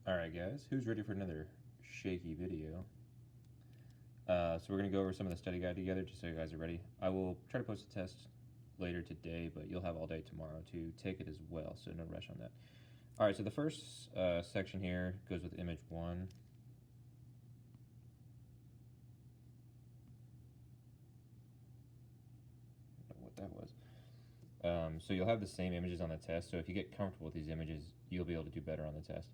Alright guys, who's ready for another shaky video? So we're going to go over some of the study guide together just so you guys are ready. I will try to post a test later today, but you'll have all day tomorrow to take it as well, so no rush on that. Alright, so the first section here goes with image 1. I don't know what that was. So you'll have the same images on the test, so if you get comfortable with these images, you'll be able to do better on the test.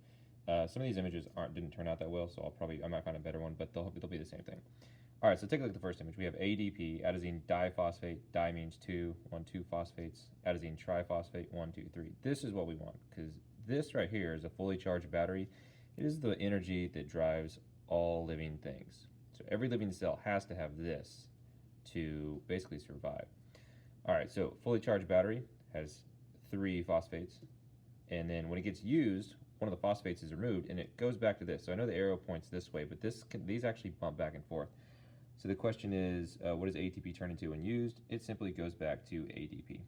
Some of these images didn't turn out that well, so I might find a better one, but they'll be the same thing. All right, so take a look at the first image. We have ADP, adenosine diphosphate. Di means 2, 1, 2 phosphates. Adenosine triphosphate, 1, 2, 3. This is what we want, because this right here is a fully charged battery. It is the energy that drives all living things. So every living cell has to have this to basically survive. All right, so fully charged battery has 3 phosphates, and then when it gets used, one of the phosphates is removed, and it goes back to this. So I know the arrow points this way, but these actually bump back and forth. So the question is, what does ATP turn into when used? It simply goes back to ADP.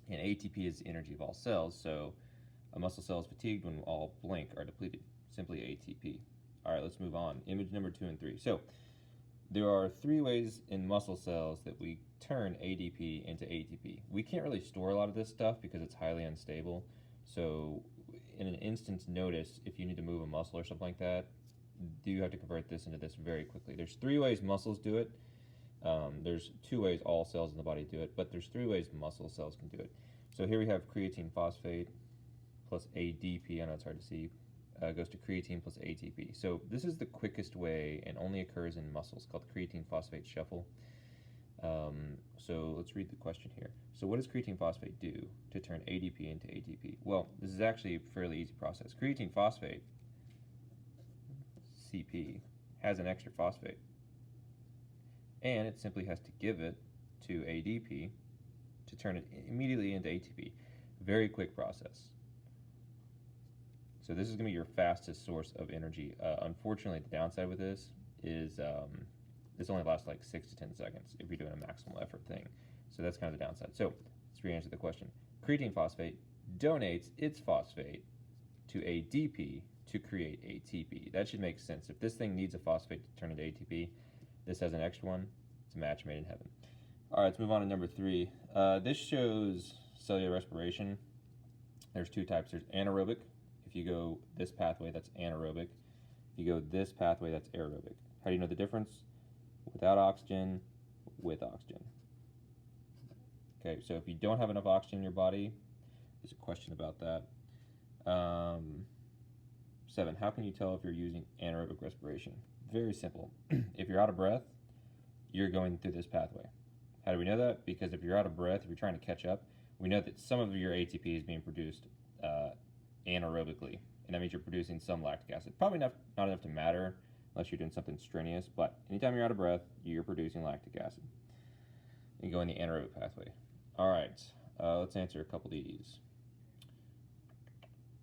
And ATP is the energy of all cells, so a muscle cell is fatigued when all blank are depleted. Simply ATP. All right, let's move on. Image number 2 and 3. So there are 3 ways in muscle cells that we turn ADP into ATP. We can't really store a lot of this stuff because it's highly unstable. So in an instance notice, if you need to move a muscle or something like that, you have to convert this into this very quickly. There's 3 ways muscles do it. There's 2 ways all cells in the body do it, but there's 3 ways muscle cells can do it. So here we have creatine phosphate plus ADP. I know it's hard to see. Goes to creatine plus ATP. So this is the quickest way and only occurs in muscles, called creatine phosphate shuffle. So let's read the question here. So what does creatine phosphate do to turn ADP into ATP? Well, this is actually a fairly easy process. Creatine phosphate, CP, has an extra phosphate, and it simply has to give it to ADP to turn it immediately into ATP. Very quick process. So this is going to be your fastest source of energy. Unfortunately, the downside with this is this only lasts like 6 to 10 seconds if you're doing a maximal effort thing. So that's kind of the downside. So let's re-answer the question. Creatine phosphate donates its phosphate to ADP to create ATP. That should make sense. If this thing needs a phosphate to turn into ATP, this has an extra one. It's a match made in heaven. All right, let's move on to number 3. This shows cellular respiration. There's 2 types. There's anaerobic. If you go this pathway, that's anaerobic. If you go this pathway, that's aerobic. How do you know the difference? Without oxygen, with oxygen. Okay, so if you don't have enough oxygen in your body, there's a question about that. 7, how can you tell if you're using anaerobic respiration? Very simple. If you're out of breath, you're going through this pathway. How do we know that? Because if you're out of breath, if you're trying to catch up, we know that some of your ATP is being produced anaerobically, and that means you're producing some lactic acid. Probably not enough to matter unless you're doing something strenuous, but anytime you're out of breath, you're producing lactic acid. You go in the anaerobic pathway. All right, let's answer a couple of these.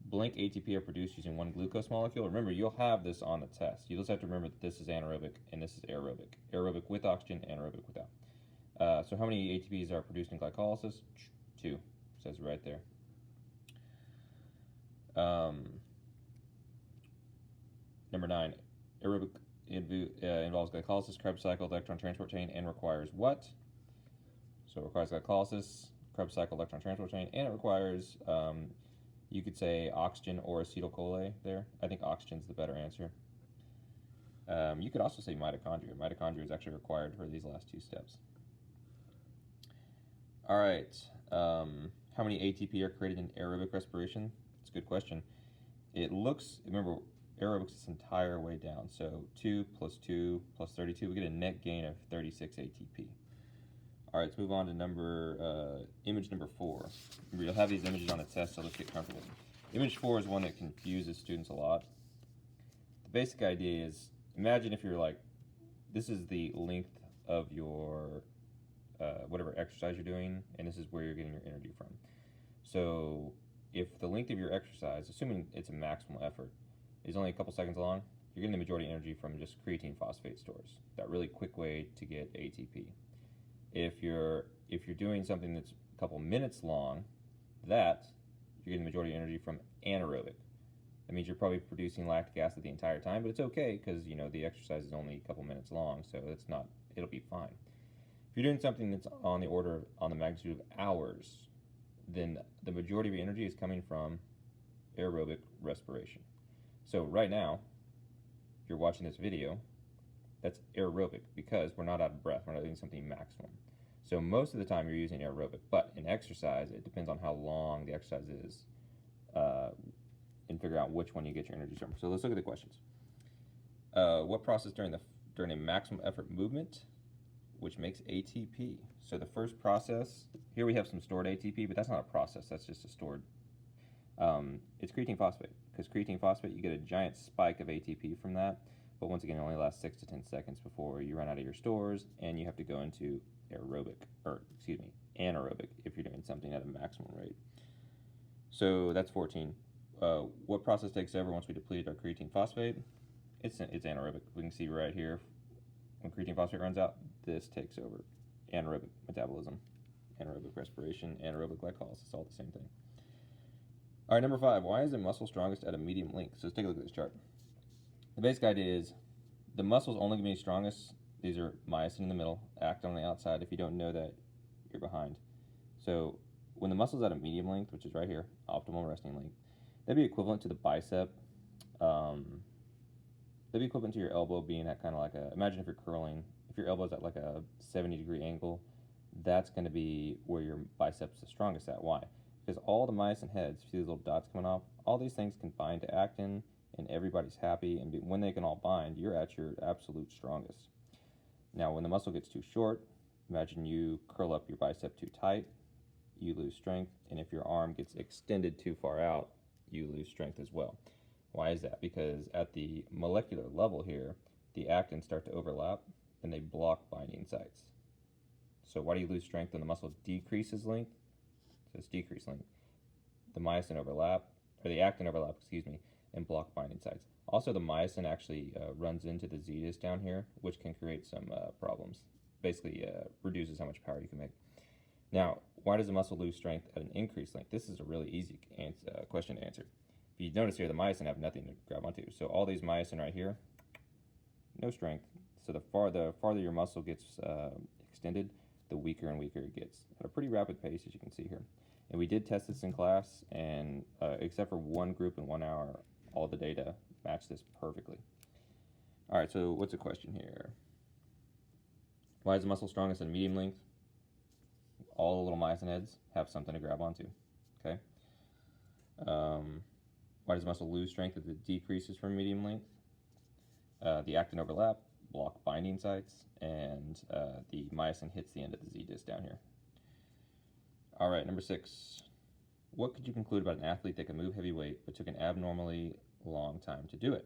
Blank ATP are produced using 1 glucose molecule. Remember, you'll have this on the test. You just have to remember that this is anaerobic and this is aerobic. Aerobic with oxygen, anaerobic without. So how many ATPs are produced in glycolysis? 2, it says right there. Number 9, aerobic involves glycolysis, Krebs cycle, electron transport chain, and requires what? So it requires glycolysis, Krebs cycle, electron transport chain, and it requires, you could say oxygen or acetyl-CoA there. I think oxygen's the better answer. You could also say mitochondria. Mitochondria is actually required for these last 2 steps. All right, how many ATP are created in aerobic respiration? It's a good question. It looks, remember, aerobics this entire way down. So 2 plus 2 plus 32, we get a net gain of 36 ATP. All right, let's move on to image number 4. Remember, you'll have these images on the test, so let's get comfortable. Image 4 is one that confuses students a lot. The basic idea is, imagine if you're like, this is the length of your whatever exercise you're doing, and this is where you're getting your energy from. So if the length of your exercise, assuming it's a maximal effort, is only a couple seconds long, you're getting the majority of energy from just creatine phosphate stores. That really quick way to get ATP. If you're doing something that's a couple minutes long, you're getting the majority of energy from anaerobic. That means you're probably producing lactic acid the entire time, but it's okay because the exercise is only a couple minutes long, so it'll be fine. If you're doing something that's on the magnitude of hours, then the majority of your energy is coming from aerobic respiration. So right now, you're watching this video, that's aerobic because we're not out of breath, we're not doing something maximum. So most of the time you're using aerobic, but in exercise, it depends on how long the exercise is and figure out which one you get your energy from. So let's look at the questions. What process during a maximum effort movement which makes ATP? So the first process, here we have some stored ATP, but that's not a process, that's just a stored. It's creatine phosphate, because creatine phosphate, you get a giant spike of ATP from that, but once again, it only lasts 6 to 10 seconds before you run out of your stores, and you have to go into anaerobic if you're doing something at a maximum rate. So that's 14. What process takes over once we depleted our creatine phosphate? It's anaerobic. We can see right here, when creatine phosphate runs out, this takes over. Anaerobic metabolism, anaerobic respiration, anaerobic glycolysis, it's all the same thing. All right, number 5, why is the muscle strongest at a medium length? So let's take a look at this chart. The basic idea is the muscle's only going to be strongest. These are myosin in the middle, actin on the outside. If you don't know that, you're behind. So when the muscle's at a medium length, which is right here, optimal resting length, that'd be equivalent to the bicep. That'd be equivalent to your elbow being at kind of like imagine if you're curling, if your elbow's at like a 70-degree angle, that's going to be where your bicep's the strongest at. Why? Because all the myosin heads, see these little dots coming off, all these things can bind to actin, and everybody's happy, and when they can all bind, you're at your absolute strongest. Now, when the muscle gets too short, imagine you curl up your bicep too tight, you lose strength, and if your arm gets extended too far out, you lose strength as well. Why is that? Because at the molecular level here, the actins start to overlap, and they block binding sites. So why do you lose strength when the muscle decreases length? So it's decreased length. The myosin overlap, or the actin overlap, and block binding sites. Also, the myosin actually runs into the Z disc down here, which can create some problems. Basically, reduces how much power you can make. Now, why does the muscle lose strength at an increased length? This is a really easy question to answer. If you notice here, the myosin have nothing to grab onto. So all these myosin right here, no strength. So the farther your muscle gets extended, the weaker and weaker it gets at a pretty rapid pace, as you can see here. And we did test this in class, and except for one group in 1 hour, all the data match this perfectly. All right, so what's the question here? Why is the muscle strongest at medium length? All the little myosin heads have something to grab onto, okay? Why does the muscle lose strength as it decreases from medium length? The actin overlap, block binding sites, and the myosin hits the end of the Z disc down here. All right, number 6. What could you conclude about an athlete that can move heavy weight but took an abnormally long time to do it?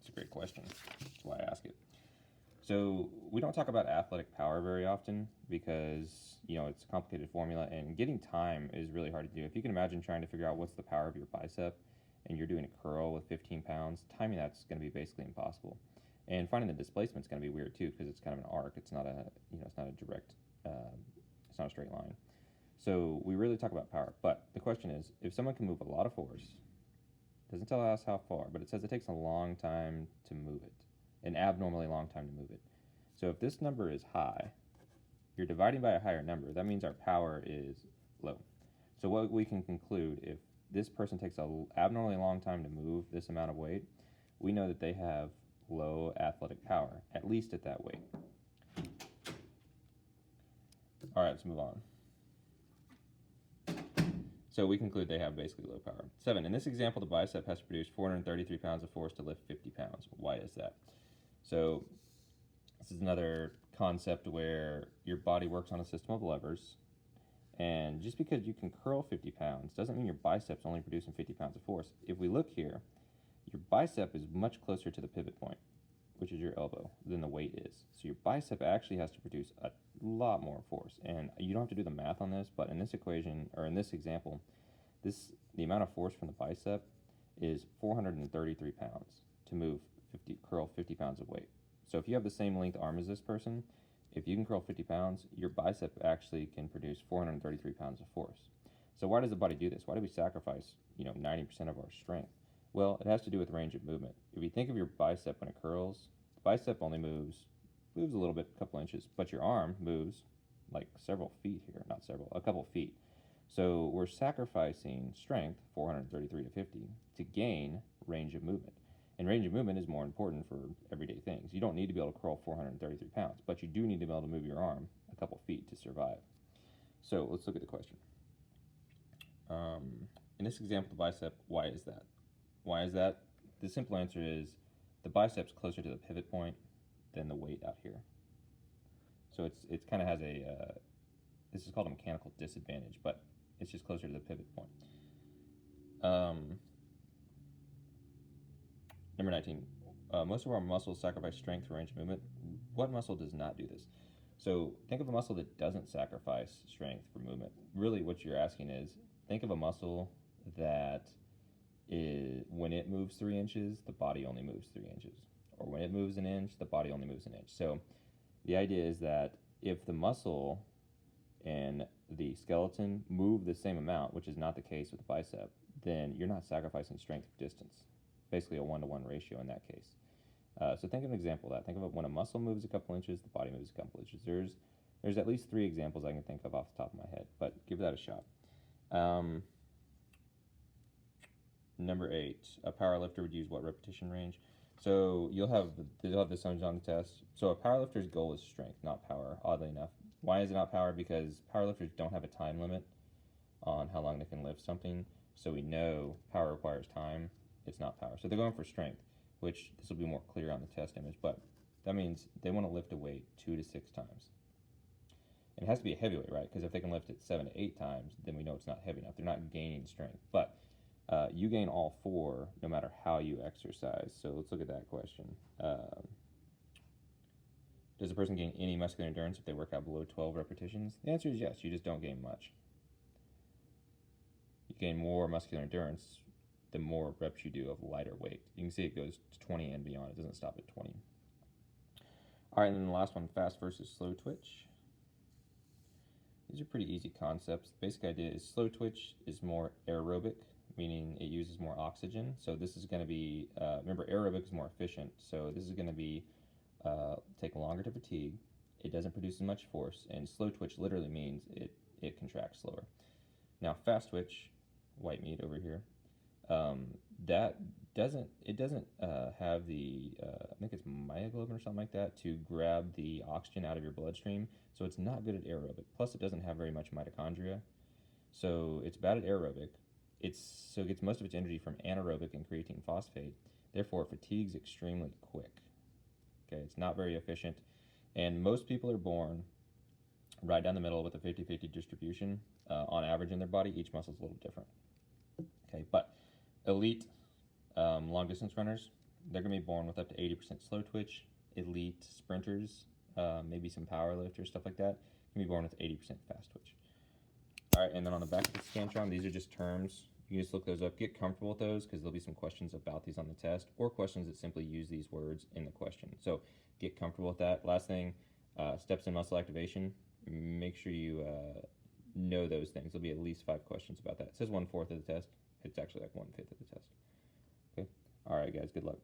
It's a great question. That's why I ask it. So we don't talk about athletic power very often because, it's a complicated formula, and getting time is really hard to do. If you can imagine trying to figure out what's the power of your bicep and you're doing a curl with 15 pounds, timing that's going to be basically impossible. And finding the displacement is going to be weird too because it's kind of an arc. It's not it's not a direct, it's not a straight line. So we really talk about power. But the question is, if someone can move a lot of force, it doesn't tell us how far, but it says it takes a long time to move it, an abnormally long time to move it. So if this number is high, you're dividing by a higher number. That means our power is low. So what we can conclude, if this person takes an abnormally long time to move this amount of weight, we know that they have low athletic power, at least at that weight. All right, let's move on. So we conclude they have basically low power. 7, in this example, the bicep has to produce 433 pounds of force to lift 50 pounds. Why is that? So this is another concept where your body works on a system of levers, and just because you can curl 50 pounds doesn't mean your bicep's only producing 50 pounds of force. If we look here, your bicep is much closer to the pivot point, which is your elbow, than the weight is. So your bicep actually has to produce a lot more force. And you don't have to do the math on this, but in this equation, or in this example, the amount of force from the bicep is 433 pounds to curl 50 pounds of weight. So if you have the same length arm as this person, if you can curl 50 pounds, your bicep actually can produce 433 pounds of force. So why does the body do this? Why do we sacrifice 90% of our strength? Well, it has to do with range of movement. If you think of your bicep when it curls, the bicep only moves a little bit, a couple inches, but your arm moves like several feet here, not several, a couple feet. So we're sacrificing strength, 433 to 50, to gain range of movement. And range of movement is more important for everyday things. You don't need to be able to curl 433 pounds, but you do need to be able to move your arm a couple feet to survive. So let's look at the question. In this example, the bicep, why is that? Why is that? The simple answer is the bicep's closer to the pivot point than the weight out here. So it's kind of has a, this is called a mechanical disadvantage, but it's just closer to the pivot point. Number 19, most of our muscles sacrifice strength for range of movement. What muscle does not do this? So think of a muscle that doesn't sacrifice strength for movement. Really what you're asking is, think of a muscle that when it moves 3 inches, the body only moves 3 inches. Or when it moves an inch, the body only moves an inch. So the idea is that if the muscle and the skeleton move the same amount, which is not the case with the bicep, then you're not sacrificing strength for distance. Basically a 1-to-1 ratio in that case. So think of an example of that. Think of it when a muscle moves a couple inches, the body moves a couple inches. There's at least 3 examples I can think of off the top of my head, but give that a shot. Number 8, a powerlifter would use what repetition range? So you'll have this on the test. So a powerlifter's goal is strength, not power, oddly enough. Why is it not power? Because powerlifters don't have a time limit on how long they can lift something. So we know power requires time. It's not power. So they're going for strength, which this will be more clear on the test image, but that means they want to lift a weight 2 to 6 times. And it has to be a heavy weight, right? Because if they can lift it 7 to 8 times, then we know it's not heavy enough. They're not gaining strength. But you gain all 4 no matter how you exercise. So let's look at that question. Does a person gain any muscular endurance if they work out below 12 repetitions? The answer is yes. You just don't gain much. You gain more muscular endurance the more reps you do of lighter weight. You can see it goes to 20 and beyond. It doesn't stop at 20. All right, and then the last one, fast versus slow twitch. These are pretty easy concepts. The basic idea is slow twitch is more aerobic, meaning it uses more oxygen. So this is going to be, remember aerobic is more efficient, so this is going to be take longer to fatigue. It doesn't produce as much force, and slow twitch literally means it contracts slower. Now fast twitch, white meat over here, that doesn't have the I think it's myoglobin or something like that to grab the oxygen out of your bloodstream, so it's not good at aerobic. Plus it doesn't have very much mitochondria, so it's bad at aerobic. It gets most of its energy from anaerobic and creatine phosphate, therefore it fatigues extremely quick. Okay, it's not very efficient, and most people are born right down the middle with a 50-50 distribution on average in their body. Each muscle is a little different. Okay, but elite long distance runners, they're going to be born with up to 80% slow twitch. Elite sprinters, maybe some power lifters, stuff like that, can be born with 80% fast twitch. All right, and then on the back of the Scantron, these are just terms. You can just look those up. Get comfortable with those because there'll be some questions about these on the test or questions that simply use these words in the question. So get comfortable with that. Last thing, steps in muscle activation. Make sure you know those things. There'll be at least 5 questions about that. It says 1/4 of the test. It's actually like 1/5 of the test. Okay. All right, guys. Good luck.